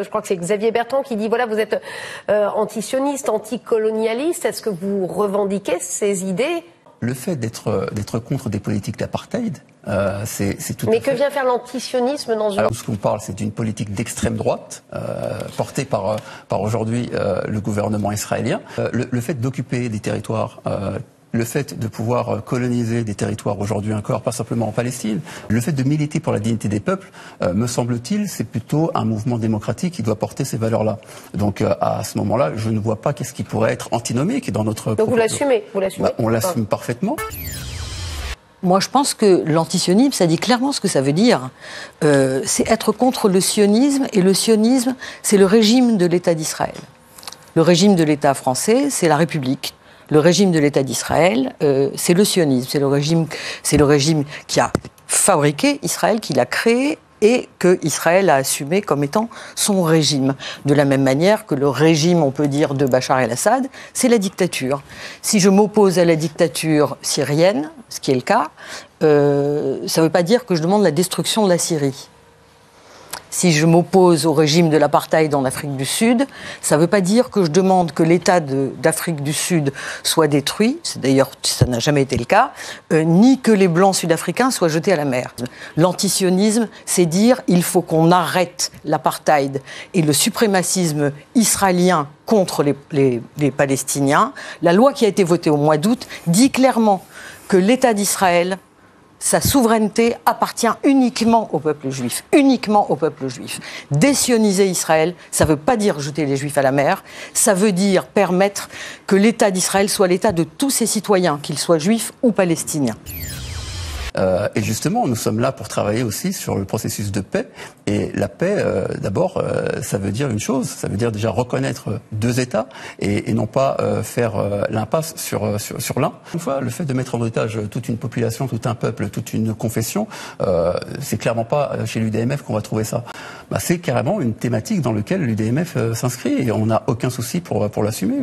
Je crois que c'est Xavier Bertrand qui dit, voilà, vous êtes antisioniste, anticolonialiste. Est-ce que vous revendiquez ces idées ? Le fait d'être contre des politiques d'apartheid, c'est tout. Mais que vient faire l'antisionisme dans une... Alors, ce qu'on parle, c'est d'une politique d'extrême droite, portée par aujourd'hui le gouvernement israélien. Le fait d'occuper des territoires... le fait de pouvoir coloniser des territoires aujourd'hui encore, pas simplement en Palestine, le fait de militer pour la dignité des peuples, me semble-t-il, c'est plutôt un mouvement démocratique qui doit porter ces valeurs-là. Donc à ce moment-là, je ne vois pas qu'est-ce qui pourrait être antinomique dans notre... Donc vous l'assumez, on l'assume parfaitement. Moi, je pense que l'antisionisme, ça dit clairement ce que ça veut dire. C'est être contre le sionisme, et le sionisme, c'est le régime de l'État d'Israël. Le régime de l'État français, c'est la République. Le régime de l'État d'Israël, c'est le sionisme, c'est le régime qui a fabriqué Israël, qui l'a créé et que Israël a assumé comme étant son régime. De la même manière que le régime, on peut dire, de Bachar el-Assad, c'est la dictature. Si je m'oppose à la dictature syrienne, ce qui est le cas, ça ne veut pas dire que je demande la destruction de la Syrie. Si je m'oppose au régime de l'apartheid en Afrique du Sud, ça ne veut pas dire que je demande que l'État d'Afrique du Sud soit détruit, d'ailleurs ça n'a jamais été le cas, ni que les Blancs sud-africains soient jetés à la mer. L'antisionisme, c'est dire il faut qu'on arrête l'apartheid et le suprémacisme israélien contre les Palestiniens. La loi qui a été votée au mois d'août dit clairement que l'État d'Israël, sa souveraineté appartient uniquement au peuple juif, uniquement au peuple juif. Désioniser Israël, ça ne veut pas dire jeter les Juifs à la mer, ça veut dire permettre que l'État d'Israël soit l'État de tous ses citoyens, qu'ils soient juifs ou palestiniens. Et justement, nous sommes là pour travailler aussi sur le processus de paix. Et la paix, d'abord, ça veut dire une chose, ça veut dire déjà reconnaître deux États et non pas faire l'impasse sur l'un. Une fois, le fait de mettre en otage toute une population, tout un peuple, toute une confession, c'est clairement pas chez l'UDMF qu'on va trouver ça. C'est carrément une thématique dans laquelle l'UDMF s'inscrit et on n'a aucun souci pour l'assumer.